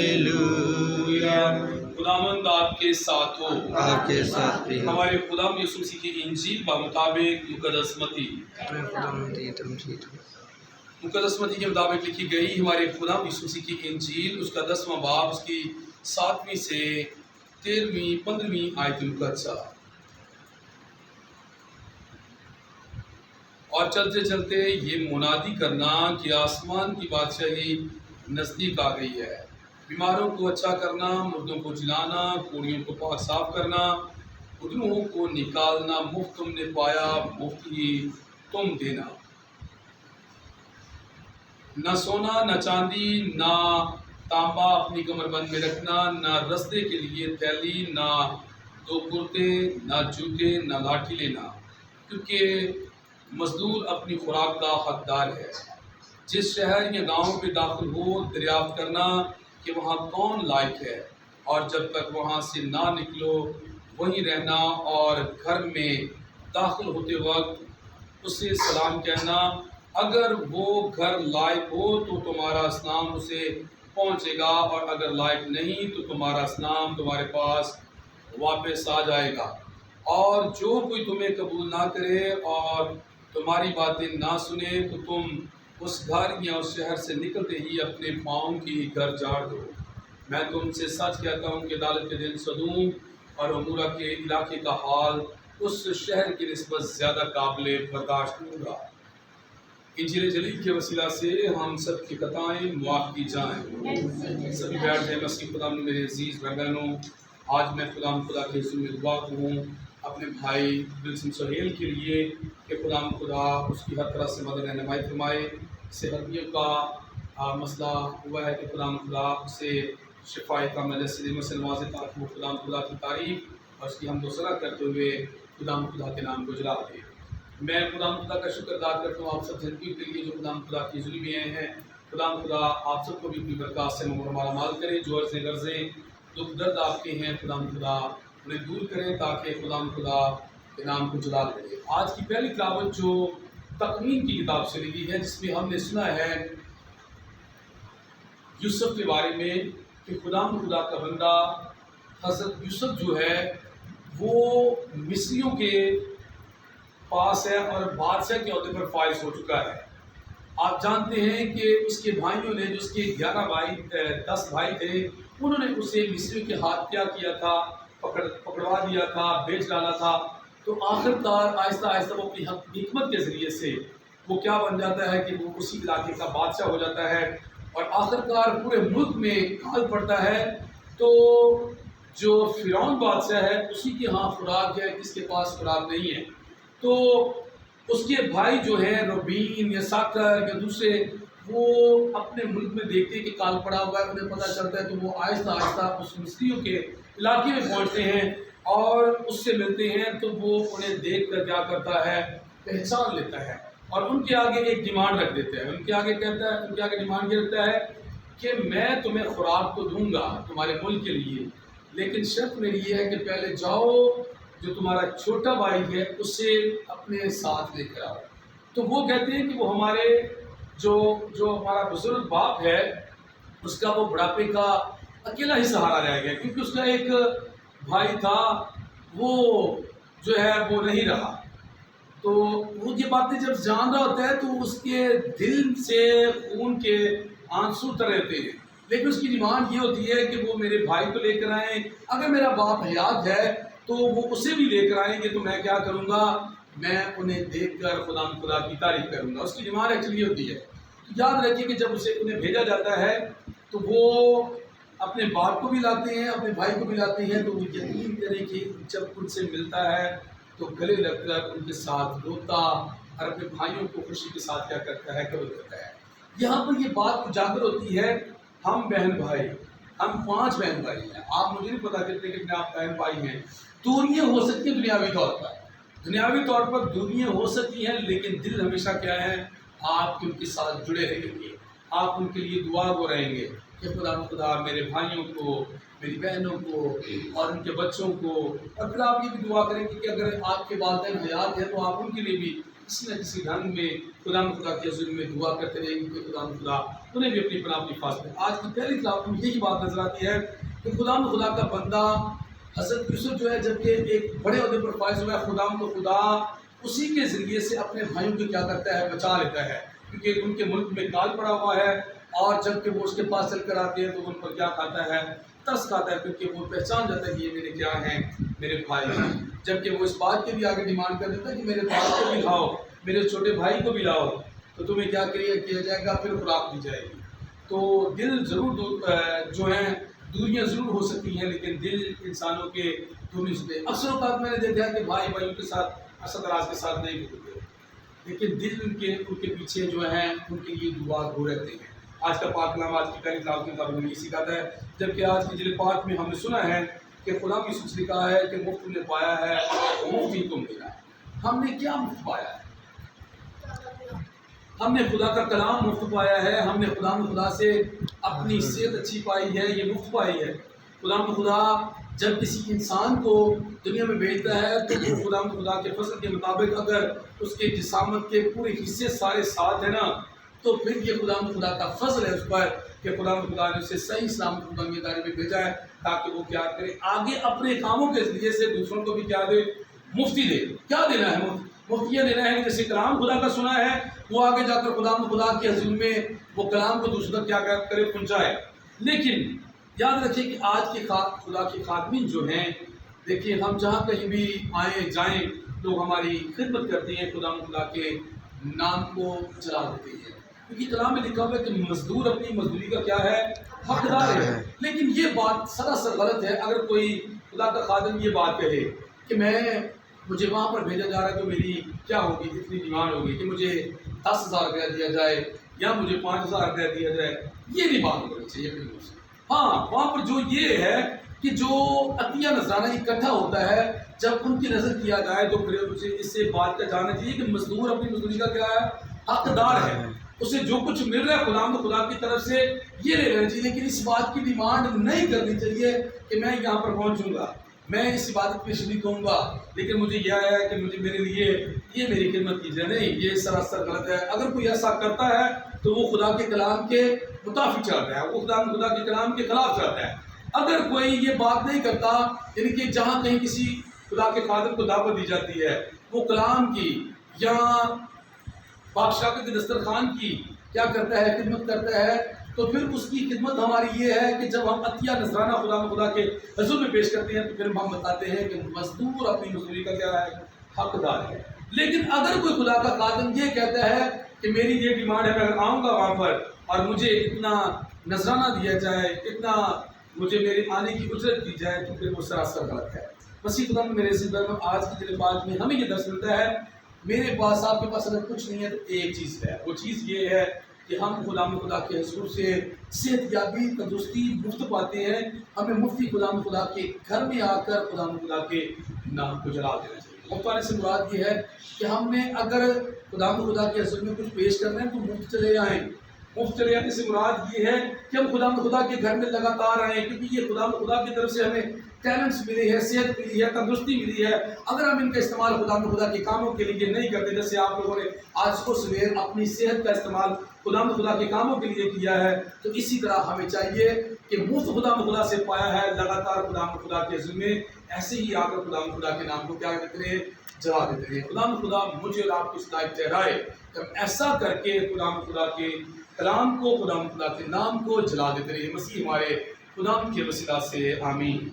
Hallelujah. खुदावंद आपके साथ हो। आपके साथ भी हो। हमारे खुदा यीशु मसीह की इंजील मुताबिक मुकद्दस मत्ती के मुताबिक लिखी गई हमारे खुदा यीशु मसीह की इंजील उसका 10वां बाब उसकी 7वीं से 13वीं 15वीं आयत मुकद्दसा। और चलते चलते ये मुनादी करना कि आसमान की बादशाही नज़दीक आ गई है। बीमारों को अच्छा करना, मुर्दों को जिलाना, कोड़ियों को पाक साफ करना, उद्रूहों को निकालना मुफ्त तुमने पाया, मुफ्त ही तुम देना। न सोना न चांदी न तांबा अपनी कमरबंद में रखना, न रस्ते के लिए थैली, न 2 कुर्ते, न जूते, न लाठी लेना, क्योंकि मजदूर अपनी खुराक का हकदार है। जिस शहर या गांव में दाखिल हो दरियाफ्त करना कि वहाँ कौन लायक है, और जब तक वहाँ से ना निकलो वहीं रहना, और घर में दाखिल होते वक्त उससे सलाम कहना। अगर वो घर लायक हो तो तुम्हारा सलाम उसे पहुँचेगा, और अगर लायक नहीं तो तुम्हारा सलाम तुम्हारे पास वापस आ जाएगा। और जो कोई तुम्हें कबूल ना करे और तुम्हारी बातें ना सुने तो तुम उस घर या उस शहर से निकलते ही अपने पाँव की घर झाड़ दो। मैं तुमसे सच कहता हूँ कि अदालत के दिन सदूम और अमूरा के इलाके का हाल उस शहर की निस्बत ज़्यादा काबिल बर्दाश्त होगा। इंजील जलील के वसीला से हम सब की खताएँ मुआफ़ की जाएँ। सभी बैठ जाए। मसीह खुदा में मेरे अजीज़ भाई बहनों, आज मैं खुदा के हुज़ूर में दुआ करूँ अपने भाई बिल्सन सुहेल के लिए कि खुदा उसकी हर तरह से मदद रहनुमाई फरमाए। सेहतियों का मसला हुआ है कि खुदा उसे शिफाए कामिल सलीमत से नवाज़े ताकि वो खुदा की तारीफ़ और उसकी हमद व सना करते हुए खुदा के नाम को जला दे। मैं खुदा का शुक्र अदा करता हूँ आप सब ज़िंदगी के लिए जो खुदा की जुल्म में आए हैं। खुदा आप सबको भी अपनी बरकत से माला माल करे। जो अर्ज़ें गर्ज़ें दुख दर्द आपके हैं खुदा उन्हें दूर करें ताकि खुदा के नाम को जलाल करे। आज की पहली तिलावत जो तकवीन की किताब से लिखी है, जिसमें हमने सुना है यूसुफ के बारे में कि खुदा का बंदा हज़रत यूसुफ जो है वो मिस्रियों के पास है और बादशाह के अहदे पर फाइज हो चुका है। आप जानते हैं कि उसके भाइयों ने, जो उसके 10 भाई थे, उन्होंने उसे मिस्रियों के हाथ क्या किया था, पकड़वा दिया था, बेच डाला था। तो आखिरकार आहिस्ता आहिस्ता वो अपनी हिकमत के ज़रिए से वो क्या बन जाता है कि वो उसी इलाके का बादशाह हो जाता है, और आखिरकार पूरे मुल्क में काल पड़ता है। तो जो फ़िरौन बादशाह है उसी के यहाँ खुराक है, किसके पास खुराक नहीं है। तो उसके भाई जो हैं रबीन या साकर या दूसरे, वो अपने मुल्क में देखते हैं कि काल पड़ा हुआ है, उन्हें पता चलता है, तो वो आहिस्ता आहिस्ता उस मिस्रियों के इलाके में पहुंचते हैं और उससे मिलते हैं। तो वो उन्हें देख कर क्या करता है, पहचान लेता है और उनके आगे एक डिमांड रख देता है। उनके आगे डिमांड ये रखता है कि मैं तुम्हें खुराक तो दूंगा तुम्हारे मुल्क के लिए, लेकिन शर्त मेरी ये है कि पहले जाओ जो तुम्हारा छोटा भाई है उसे अपने साथ लेकर आओ। तो वो कहते हैं कि वो हमारे जो हमारा बुजुर्ग बाप है उसका वो बुढ़ापे का अकेला ही सहारा रह गया, क्योंकि उसका एक भाई था वो जो है वो नहीं रहा। तो वो ये बातें जब जान रहा होता है तो उसके दिल से खून के आंसू तर रहते हैं, लेकिन उसकी डिमांड ये होती है कि वो मेरे भाई को लेकर आएँ, अगर मेरा बाप हयात है तो वो उसे भी लेकर आएंगे। तो मैं क्या करूँगा, मैं उन्हें देखकर खुदा की तारीफ करूँगा। उसकी डिमांड एक्चुअली होती है। तो याद रखिए कि जब उन्हें भेजा जाता है तो वो अपने बाप को भी लाते हैं, अपने भाई को भी लाते हैं। तो वो यकीन करें कि जब उनसे मिलता है तो गले लगकर उनके साथ रोता और अपने भाइयों को खुशी के साथ क्या करता है, कबूल करता है। यहाँ पर ये बात उजागर होती है, हम 5 बहन भाई हैं। आप मुझे नहीं पता कितने आप बहन भाई हैं। दूरियाँ हो सकती हैं दुनियावी तौर पर दूरियाँ हो सकती हैं, लेकिन दिल हमेशा क्या है, आप उनके साथ जुड़े रहेंगे, आप उनके लिए दुआ गो रहेंगे कि खुदा मेरे भाइयों को, मेरी बहनों को और उनके बच्चों को। और फिर आप ये भी दुआ करेंगे कि अगर आपके वालिदैन हयात हैं तो आप उनके लिए भी किसी न किसी ढंग में खुदा के हुज़ूर में दुआ करते रहेंगे कि खुदा انہیں بھی اپنی پناہ کی حفاظت ہے۔ آج کی پہلی کتاب میں یہی بات نظر آتی ہے کہ خدا کا بندہ حضرت یوسف جو ہے جبکہ ایک بڑے عہدے پر فائز ہوا ہے، خدا اسی کے ذریعے سے اپنے بھائیوں کو کیا کرتا ہے، بچا لیتا ہے، کیونکہ ان کے ملک میں کال پڑا ہوا ہے، اور جب کہ وہ اس کے پاس چل کر آتے ہیں تو ان پر کیا کھاتا ہے، ترس کھاتا ہے، کیونکہ وہ پہچان جاتا ہے کہ یہ میرے کیا ہیں، میرے بھائی ہیں۔ جبکہ وہ اس بات کے بھی آگے ڈیمانڈ کر دیتا ہے کہ میرے باپ کو بھی لاؤ، میرے چھوٹے بھائی کو بھی لاؤ، تو تمہیں کیا کیا جائے گا، پھر خوراک دی جائے گی۔ تو دل ضرور جو ہیں دوریاں ضرور ہو سکتی ہیں، لیکن دل انسانوں کے دور نہیں سکتے۔ اکثر اوقات میں نے دیکھا ہے کہ بھائی بھائیوں کے ساتھ اسد راز کے ساتھ نہیں گزرتے، لیکن دل ان کے پیچھے جو ہیں ان کے لیے دعا ہو رہتے ہیں۔ آج کا پاک کلام آج کی پہلی کلاس میں یہ سکھاتا ہے، جبکہ آج کی ضلع پاک میں ہم نے سنا ہے کہ خدا کی سچ لکھا ہے کہ مفت نے پایا ہے، مفت ہی تم ملا ہے۔ ہم نے کیا مفت پایا ہے؟ ہم نے خدا کا کلام مفت پایا ہے، ہم نے خدا سے اپنی صحت اچھی پائی ہے، یہ مفت پائی ہے۔ خدا جب کسی انسان کو دنیا میں بھیجتا ہے تو خدا کے فضل کے مطابق اگر اس کے جسامت کے پورے حصے سارے ساتھ ہیں نا، تو پھر یہ خدا کا فضل ہے اس پر کہ خدا نے اسے صحیح سلامت دنیا داری میں بھیجا ہے تاکہ وہ کیا کرے، آگے اپنے کاموں کے ذریعے سے دوسروں کو بھی کیا دے، مفتی دے۔ کیا دینا ہے؟ مفت یہ دینا ہے کہ جیسے کلام خدا کا سنا ہے وہ آگے جا کر خدا کے حضور میں وہ کلام کو دوسروں تک کیا کرے، پہنچائے۔ لیکن یاد رکھیں کہ آج کے خدا کے خادمین جو ہیں، دیکھیے ہم جہاں کہیں بھی آئیں جائیں لوگ ہماری خدمت کرتے ہیں، خدا کے نام کو چلا دیتے ہیں، کیونکہ کلام میں لکھا ہوا ہے کہ مزدور اپنی مزدوری کا کیا ہے، حقدار ہے۔ لیکن یہ بات سراسر غلط ہے۔ اگر کوئی خدا کا خادم یہ بات کہے کہ مجھے وہاں پر بھیجا جا رہا ہے تو میری کیا ہوگی، اتنی ڈیمانڈ ہوگی کہ مجھے 10,000 روپیہ دیا جائے یا مجھے 5,000 روپیہ دیا جائے، یہ نہیں بات ہونی چاہیے بالکل سے۔ ہاں، وہاں پر جو یہ ہے کہ جو عطیہ نذرانہ اکٹھا ہوتا ہے، جب ان کی نظر کیا جائے تو پھر اسے اس سے بات کا جاننا چاہیے کہ مزدور اپنی مزدوری کا کیا ہے، حقدار ہے، اسے جو کچھ مل رہا ہے خدا کی طرف سے یہ لے لینا چاہیے، لیکن اس بات کی ڈیمانڈ نہیں کرنی چاہیے کہ میں یہاں پر پہنچوں گا، میں اس عبادت میں شریک ہوں گا، لیکن مجھے یہ ہے کہ میرے لیے یہ میری خدمت کی جائے۔ نہیں، یہ سراسر غلط ہے۔ اگر کوئی ایسا کرتا ہے تو وہ خدا کے کلام کے مطابق چلتا ہے، وہ خدا کے کلام کے خلاف چلتا ہے۔ اگر کوئی یہ بات نہیں کرتا، یعنی کہ جہاں کہیں کسی خدا کے خادم کو دعوت دی جاتی ہے، وہ کلام کی یا بادشاہ کے دسترخوان کی کیا کرتا ہے، خدمت کرتا ہے، تو پھر اس کی خدمت ہماری یہ ہے کہ جب ہم عطیہ نذرانہ خدا کے حضور میں پیش کرتے ہیں تو پھر ہم بتاتے ہیں کہ مزدور اپنی مزدوری کا کیا ہے، حقدار ہے۔ لیکن اگر کوئی خدا کا خادم یہ کہتا ہے کہ میری یہ ڈیمانڈ ہے، میں آؤں گا وہاں پر اور مجھے اتنا نذرانہ دیا جائے، اتنا مجھے میرے آنے کی اجرت دی جائے، تو پھر وہ سراسر غلط ہے۔ مسیح خدا میں میرے زندہ میں آج کی دن بعد میں ہمیں یہ درس ملتا ہے، میرے پاس آپ کے پاس اگر کچھ نہیں ہے تو ایک چیز ہے، وہ چیز یہ ہے کہ ہم خدا کے حضور سے صحت یابی، تندرستی مفت پاتے ہیں۔ ہمیں مفتی خدا کے گھر میں آ کر خدا کے نام کو جلا دینا چاہیے۔ مفت پانے سے مراد یہ ہے کہ ہم نے اگر خدا کے حضور میں کچھ پیش کرنا ہے تو مفت چلے آئیں۔ مفت چلے آنے سے مراد یہ ہے کہ ہم خدا کے گھر میں لگاتار آئیں، کیونکہ یہ خدا کی طرف سے ہمیں ٹیلنٹس ملی ہے، صحت ملی ہے، تندرستی ملی ہے۔ اگر ہم ان کا استعمال خدا کے کاموں کے لیے نہیں کرتے، جیسے آپ لوگوں نے آج کو سویر اپنی صحت کا استعمال خدا کے کاموں کے لیے کیا ہے، تو اسی طرح ہمیں چاہیے کہ مفت خدا سے پایا ہے، لگاتار خدا کے حضور میں ایسے ہی آ کر خدا کے نام کو کیا دیتے رہے، جلا دیتے رہے۔ خدا مجھے اور آپ کو اس لائق ٹھہرائے کہ ایسا کر کے خدا کے کلام کو، خدا کے نام کو جلا دیتے رہے۔ مسیح ہمارے خدا کے وسیلہ سے آمین۔